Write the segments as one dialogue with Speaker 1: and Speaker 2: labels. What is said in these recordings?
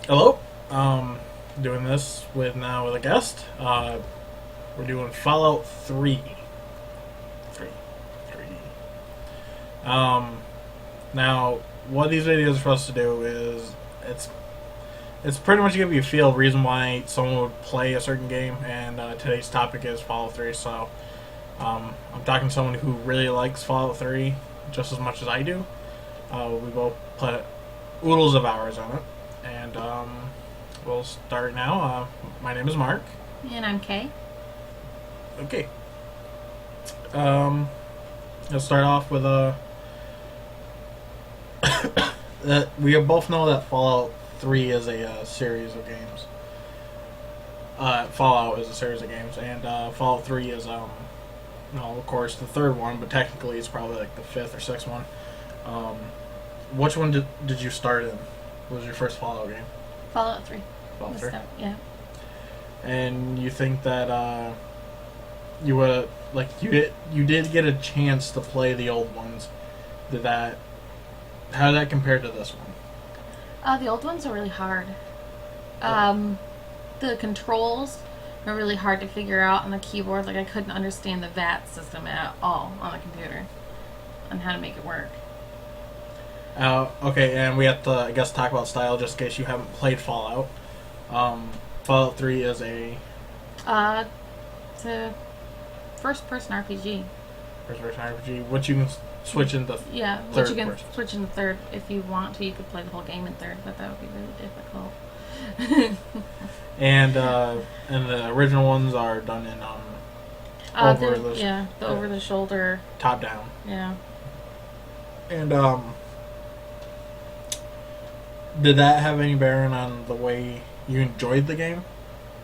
Speaker 1: Hello. Doing this with a guest. We're doing Fallout 3. 3. 3. Now, what these videos are supposed to do is it's pretty much give you a feel reason why someone would play a certain game, and today's topic is Fallout 3. So, I'm talking to someone who really likes Fallout 3 just as much as I do. We both put oodles of hours on it, and we'll start now. My name is Mark.
Speaker 2: And I'm Kay.
Speaker 1: Okay. Let's start off with that we both know that Fallout 3 is a series of games. Fallout is a series of games, and Fallout 3 is of course the third one, but technically it's probably like the fifth or sixth one. Which one did you start in? What was your first Fallout game?
Speaker 2: Fallout 3.
Speaker 1: Fallout 3.
Speaker 2: Yeah.
Speaker 1: And you think that you would you did get a chance to play the old ones? How did that compare to this one?
Speaker 2: The old ones are really hard.
Speaker 1: Oh.
Speaker 2: The controls are really hard to figure out on the keyboard. Like, I couldn't understand the VAT system at all on the computer on how to make it work.
Speaker 1: Okay, and we have to, I guess, talk about style just in case you haven't played Fallout. Fallout 3 is
Speaker 2: It's a first-person RPG.
Speaker 1: first-person RPG, which you can switch into
Speaker 2: Yeah,
Speaker 1: third
Speaker 2: which you can
Speaker 1: person.
Speaker 2: switch into third if you want to. You could play the whole game in third, but that would be really difficult.
Speaker 1: And the original ones are done in
Speaker 2: the over-the-shoulder.
Speaker 1: top down.
Speaker 2: Yeah.
Speaker 1: And did that have any bearing on the way you enjoyed the game?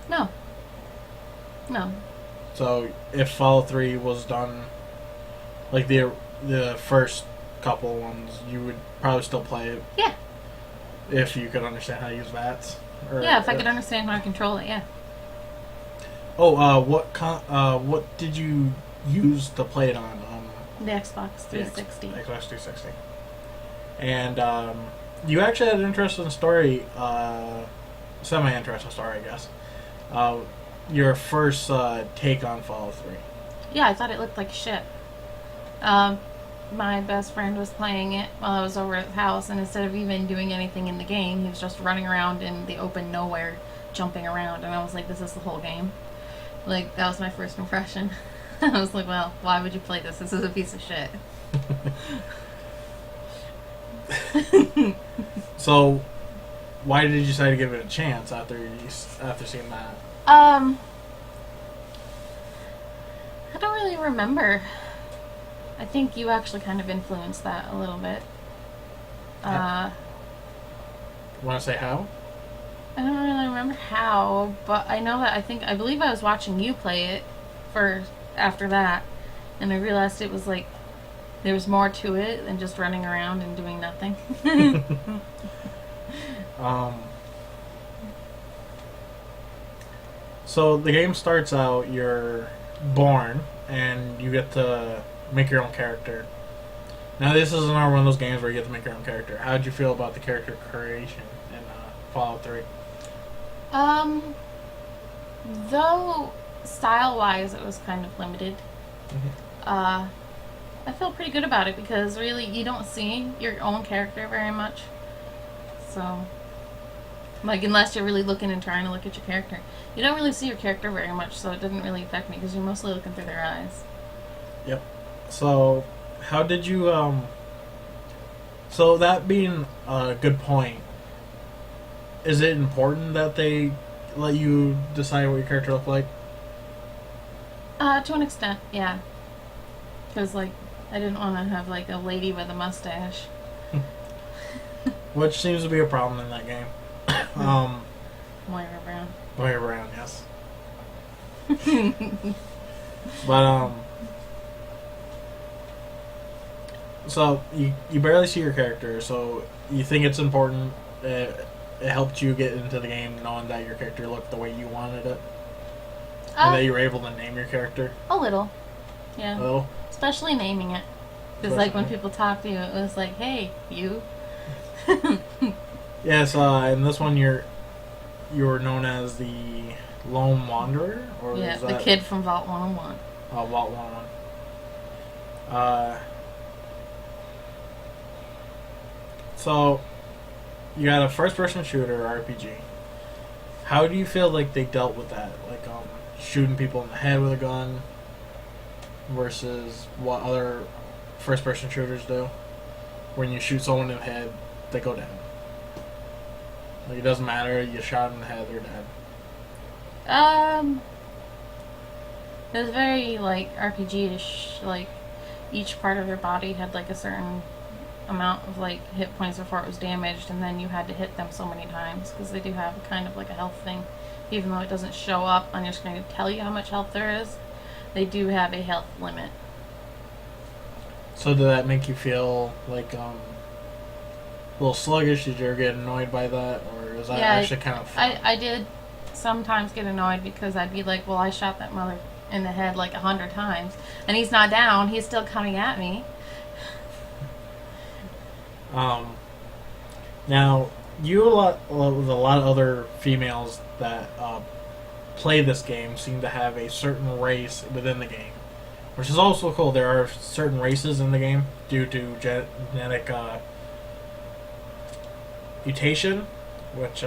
Speaker 2: No.
Speaker 1: So if Fallout 3 was done like the first couple ones, you would probably still play it.
Speaker 2: Yeah.
Speaker 1: If you could understand how to use VATS.
Speaker 2: Yeah, if I could understand how to control it, yeah.
Speaker 1: Oh, what did you use to play it on?
Speaker 2: The Xbox 360.
Speaker 1: Xbox 360. And you actually had an interesting story, semi-interesting story, I guess. Your first take on Fallout 3.
Speaker 2: Yeah, I thought it looked like shit. My best friend was playing it while I was over at his house, and instead of even doing anything in the game, he was just running around in the open nowhere, jumping around, and I was like, this is the whole game. Like, that was my first impression. I was like, well, why would you play this? This is a piece of shit.
Speaker 1: So, why did you decide to give it a chance after seeing that?
Speaker 2: I don't really remember. I think you actually kind of influenced that a little bit.
Speaker 1: Want to say how?
Speaker 2: I don't really remember how, but I know that I believe I was watching you play it first after that, and I realized it was like there was more to it than just running around and doing nothing.
Speaker 1: So the game starts out, you're born, and you get to make your own character. Now this is another one of those games where you get to make your own character. How did you feel about the character creation in Fallout 3?
Speaker 2: Though style-wise it was kind of limited, I felt pretty good about it because really you don't see your own character very much. So, like, unless you're really looking and trying to look at your character, you don't really see your character very much, so it didn't really affect me because you're mostly looking through their eyes.
Speaker 1: Yep. So, how did you, so that being a good point, is it important that they let you decide what your character looked like?
Speaker 2: To an extent, yeah. Because, like, I didn't want to have, like, a lady with a mustache.
Speaker 1: Which seems to be a problem in that game.
Speaker 2: Moira Brown.
Speaker 1: Moira Brown, yes. But, so you barely see your character, so you think it's important. It helped you get into the game knowing that your character looked the way you wanted it, and that you were able to name your character.
Speaker 2: A little, yeah.
Speaker 1: A little.
Speaker 2: Especially naming it, because like when people talk to you, it was like, "Hey, you."
Speaker 1: Yes, in this one you were known as the Lone Wanderer, or
Speaker 2: Yeah,
Speaker 1: is
Speaker 2: the
Speaker 1: that
Speaker 2: kid from Vault 101.
Speaker 1: Vault 101? Uh, so you got a first-person shooter RPG. How do you feel like they dealt with that? Like shooting people in the head with a gun versus what other first-person shooters do. When you shoot someone in the head, they go down. Like, it doesn't matter. You shot them in the head, they're dead.
Speaker 2: It was very like RPG-ish. Like each part of your body had like a certain amount of like hit points before it was damaged, and then you had to hit them so many times because they do have kind of like a health thing, even though it doesn't show up on your screen to tell you how much health there is. They do have a health limit.
Speaker 1: So did that make you feel like a little sluggish? Did you ever get annoyed by that, or is that actually kind of fun?
Speaker 2: I did sometimes get annoyed because I'd be like, well, I shot that mother in the head like 100 times, and he's not down. He's still coming at me.
Speaker 1: Now you with a lot of other females that play this game seem to have a certain race within the game, which is also cool. There are certain races in the game due to genetic mutation, which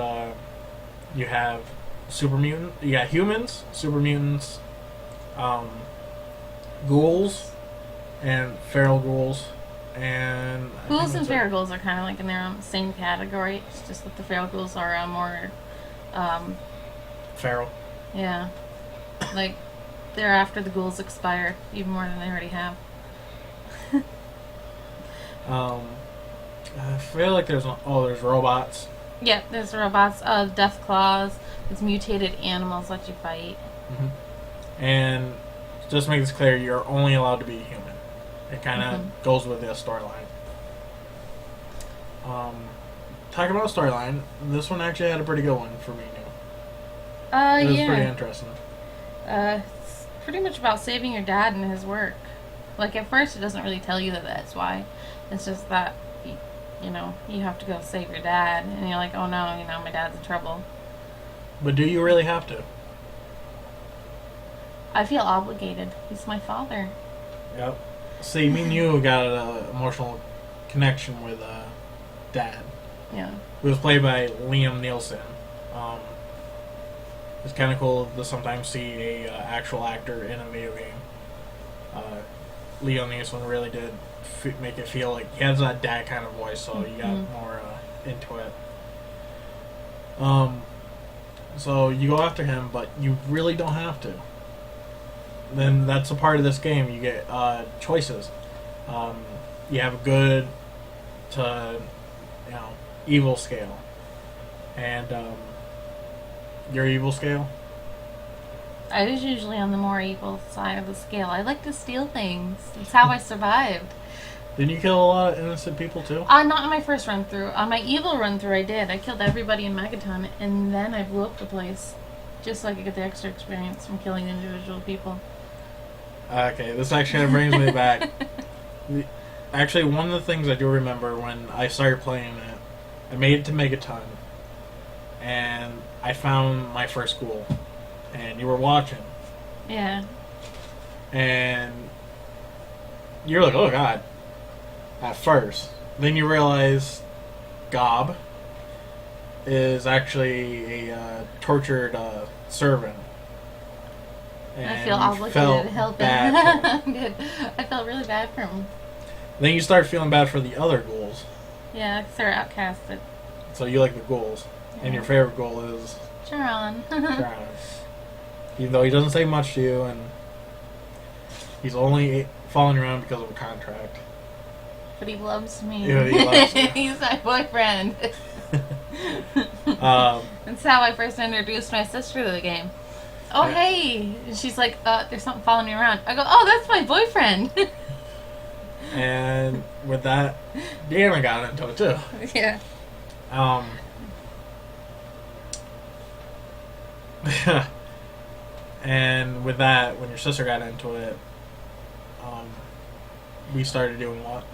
Speaker 1: you have super mutant. You got humans, super mutants, ghouls, and feral ghouls. And
Speaker 2: Ghouls and feral ghouls are kind of like in their own same category. It's just that the feral ghouls are more,
Speaker 1: feral.
Speaker 2: yeah, like they're after the ghouls expire even more than they already have.
Speaker 1: I feel like there's robots.
Speaker 2: Yeah, there's robots, death claws, there's mutated animals that you fight.
Speaker 1: Mm-hmm. And just to make this clear, you're only allowed to be human. It kind of goes with the storyline. Talking about storyline, this one actually had a pretty good one for me. It was pretty interesting.
Speaker 2: It's pretty much about saving your dad and his work. Like at first, it doesn't really tell you that that's why. It's just that you have to go save your dad, and you're like, oh no, my dad's in trouble.
Speaker 1: But do you really have to?
Speaker 2: I feel obligated. He's my father.
Speaker 1: Yep. See, me and you got an emotional connection with Dad.
Speaker 2: Yeah.
Speaker 1: Who was played by Liam Neeson. It's kind of cool to sometimes see a actual actor in a video game. Liam Neeson really did make it feel like he has that dad kind of voice, so you got more into it. So you go after him, but you really don't have to. Then that's a part of this game. You get choices. You have a good to evil scale, and your evil scale.
Speaker 2: I was usually on the more evil side of the scale. I like to steal things. That's how I survived.
Speaker 1: Didn't you kill a lot of innocent people too?
Speaker 2: Not in my first run through. On my evil run through, I did. I killed everybody in Megaton, and then I blew up the place, just so I could get the extra experience from killing individual people.
Speaker 1: Okay, this actually brings me back. Actually, one of the things I do remember when I started playing it, I made it to Megaton, and I found my first ghoul, and you were watching.
Speaker 2: Yeah.
Speaker 1: And you're like, oh god, at first. Then you realize Gob is actually a tortured servant.
Speaker 2: And I feel obligated to help him. Good. I felt really bad for him.
Speaker 1: Then you start feeling bad for the other ghouls.
Speaker 2: Yeah, because they're outcasted.
Speaker 1: So you like the ghouls. Yeah. And your favorite ghoul is...
Speaker 2: Charon.
Speaker 1: Charon. Even though he doesn't say much to you, and he's only following around because of a contract.
Speaker 2: But he loves me.
Speaker 1: Yeah, he loves you.
Speaker 2: He's my boyfriend. That's how I first introduced my sister to the game. Oh, yeah. Hey! She's like, there's something following me around. I go, oh, that's my boyfriend.
Speaker 1: And with that, Deanna got into it too.
Speaker 2: Yeah.
Speaker 1: And with that, when your sister got into it, we started doing what?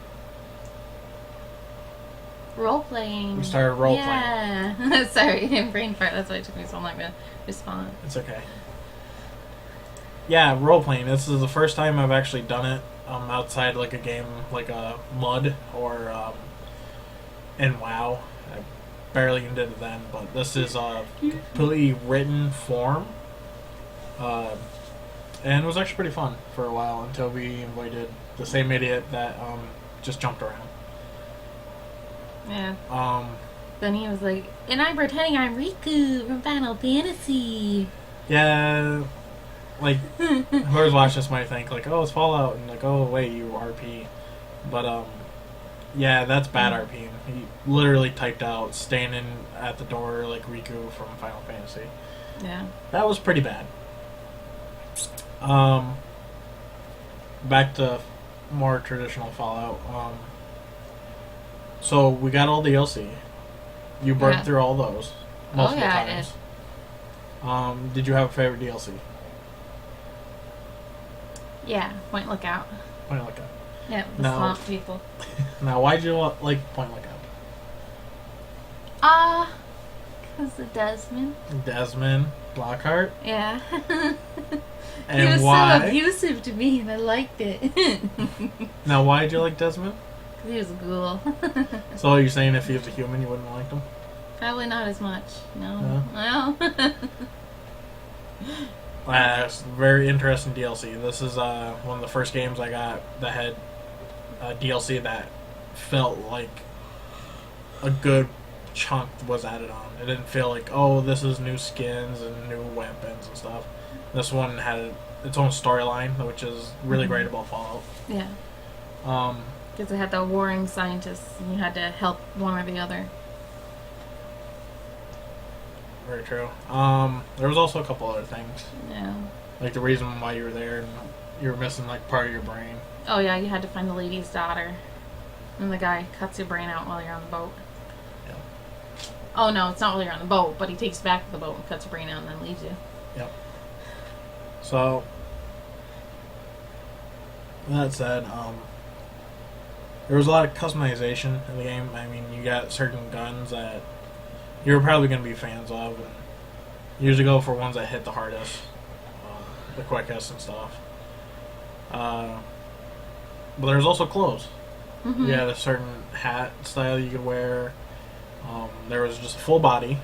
Speaker 2: Role playing.
Speaker 1: We started role playing.
Speaker 2: Yeah. Sorry, brain fart. That's why it took me so long to respond.
Speaker 1: It's okay. Yeah, role playing. This is the first time I've actually done it outside like a game like a Mud or in WoW. I barely even did it then, but this is a completely written form. And it was actually pretty fun for a while until we invited the same idiot that just jumped around.
Speaker 2: Yeah. Then he was like, and I'm pretending I'm Riku from Final Fantasy.
Speaker 1: Yeah, like whoever's watching this might think like, oh, it's Fallout, and like, oh wait, you RP, but yeah, that's bad RP. He literally typed out standing at the door like Riku from Final Fantasy.
Speaker 2: Yeah.
Speaker 1: That was pretty bad. Back to more traditional Fallout. So we got all the DLC. You burned through all those multiple times.
Speaker 2: I did.
Speaker 1: Did you have a favorite DLC?
Speaker 2: Yeah, Point Lookout.
Speaker 1: Point Lookout.
Speaker 2: Yeah, the swamp people.
Speaker 1: Now, why'd you like Point Lookout?
Speaker 2: Because of Desmond.
Speaker 1: Desmond Lockhart?
Speaker 2: Yeah.
Speaker 1: And
Speaker 2: he was
Speaker 1: why?
Speaker 2: so abusive to me, and I liked it.
Speaker 1: Now, why'd you like Desmond?
Speaker 2: Because he was a ghoul.
Speaker 1: So you're saying if he was a human, you wouldn't like him?
Speaker 2: Probably not as much. No. No.
Speaker 1: It's very interesting DLC. This is one of the first games I got that had a DLC that felt like a good chunk was added on. It didn't feel like, oh, this is new skins and new weapons and stuff. This one had its own storyline, which is really great about Fallout.
Speaker 2: Yeah. Because it had the warring scientists, and you had to help one or the other.
Speaker 1: Very true. There was also a couple other things.
Speaker 2: Yeah.
Speaker 1: Like the reason why you were there, and you were missing like part of your brain.
Speaker 2: Oh yeah, you had to find the lady's daughter. And the guy cuts your brain out while you're on the boat.
Speaker 1: Yeah.
Speaker 2: Oh no, it's not while you're on the boat, but he takes you back to the boat and cuts your brain out and then leaves you.
Speaker 1: Yep. So, with that said, there was a lot of customization in the game. I mean, you got certain guns that you're probably going to be fans of, and you usually go for ones that hit the hardest, the quickest and stuff. But there's also clothes.
Speaker 2: Mm-hmm.
Speaker 1: You had a certain hat style you could wear. There was just a full body.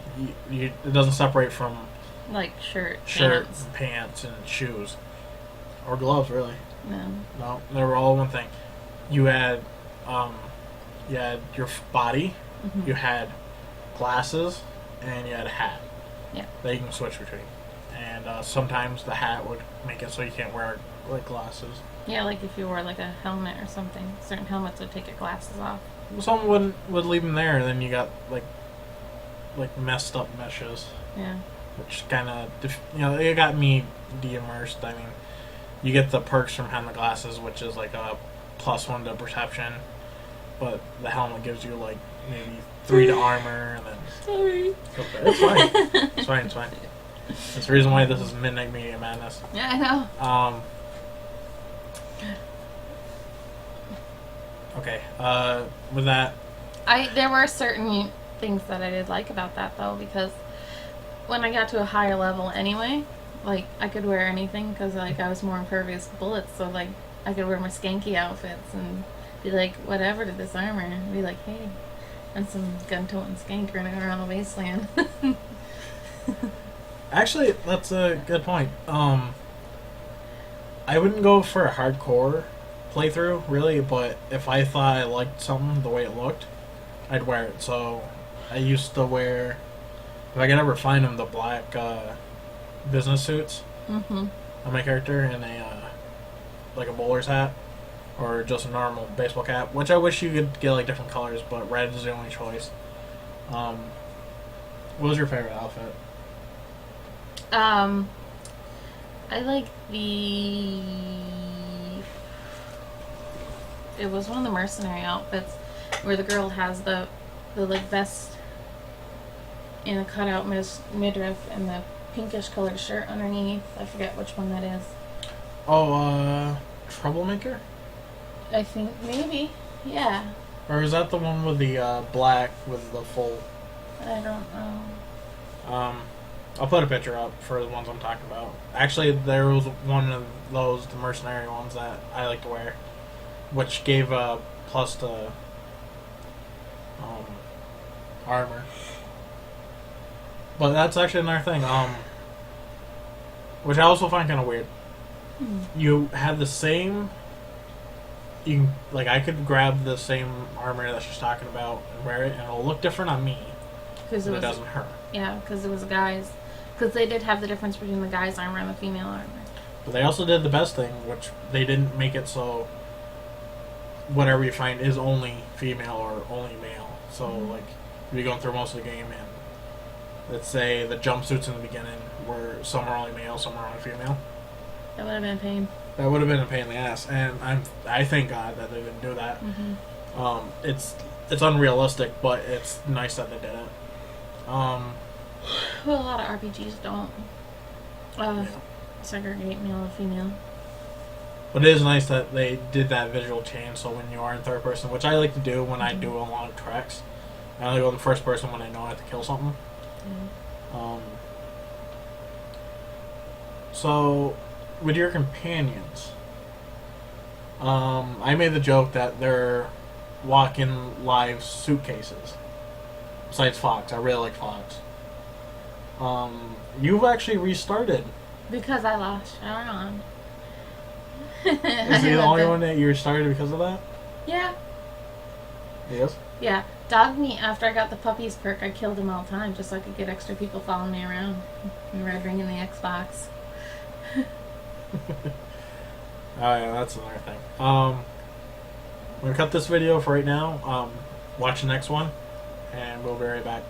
Speaker 1: It doesn't separate from
Speaker 2: like shirt,
Speaker 1: pants, and shoes, or gloves, really.
Speaker 2: No,
Speaker 1: they were all one thing. You had your body,
Speaker 2: mm-hmm.
Speaker 1: you had glasses, and you had a hat.
Speaker 2: Yeah.
Speaker 1: That you can switch between. And sometimes the hat would make it so you can't wear like glasses.
Speaker 2: Yeah, like if you wore like a helmet or something. Certain helmets would take your glasses off.
Speaker 1: Some would leave them there, and then you got like messed up meshes.
Speaker 2: Yeah.
Speaker 1: Which kind of, it got me de-immersed. I mean, you get the perks from having the glasses, which is like a +1 to perception, but the helmet gives you like maybe 3 to armor, and then...
Speaker 2: Sorry.
Speaker 1: Okay, it's fine. It's fine, it's fine. That's the reason why this is Midnight Media Madness.
Speaker 2: Yeah, I know.
Speaker 1: Okay, with that...
Speaker 2: There were certain things that I did like about that, though, because when I got to a higher level anyway, like, I could wear anything, because, like, I was more impervious to bullets, so, like, I could wear my skanky outfits and be like, whatever to this armor, and be like, hey, and some gun-toting skank running around the wasteland.
Speaker 1: Actually, that's a good point. I wouldn't go for a hardcore playthrough, really, but if I thought I liked something the way it looked, I'd wear it. So I used to wear, if I could ever find them, the black business suits
Speaker 2: Mm-hmm.
Speaker 1: on my character, and like a bowler's hat, or just a normal baseball cap, which I wish you could get like different colors, but red is the only choice. What was your favorite outfit?
Speaker 2: I like it was one of the mercenary outfits where the girl has the like vest and a cutout midriff and the pinkish colored shirt underneath. I forget which one that is.
Speaker 1: Oh, Troublemaker?
Speaker 2: I think maybe. Yeah.
Speaker 1: Or is that the one with the black with the full?
Speaker 2: I don't know.
Speaker 1: I'll put a picture up for the ones I'm talking about. Actually, there was one of those, the mercenary ones that I like to wear, which gave a plus to armor. But that's actually another thing, which I also find kind of weird. You have the same. You can, like, I could grab the same armor that she's talking about and wear it, and it'll look different on me.
Speaker 2: Because
Speaker 1: It doesn't her.
Speaker 2: Yeah, because it was guys. Because they did have the difference between the guy's armor and the female armor.
Speaker 1: But they also did the best thing, which they didn't make it so whatever you find is only female or only male. So, like, you're going through most of the game, and let's say the jumpsuits in the beginning were some are only male, some are only female.
Speaker 2: That would have been a pain.
Speaker 1: That would have been a pain in the ass, and I thank God that they didn't do that. It's unrealistic, but it's nice that they did it.
Speaker 2: Well, a lot of RPGs don't segregate male and female.
Speaker 1: But it is nice that they did that visual change, so when you are in third person, which I like to do when I do a long treks, I only go in the first person when I know I have to kill something. So, with your companions, I made the joke that they're walking live suitcases. Besides Fox, I really like Fox. You've actually restarted.
Speaker 2: Because I lost Sharon.
Speaker 1: Is he the only one that you restarted because of that?
Speaker 2: Yeah.
Speaker 1: Yes.
Speaker 2: Yeah. Dog meat, after I got the puppies perk, I killed him all the time just so I could get extra people following me around. And Red Ring in the Xbox.
Speaker 1: Oh yeah, that's another thing. I'm gonna cut this video for right now. Watch the next one, and we'll be right back.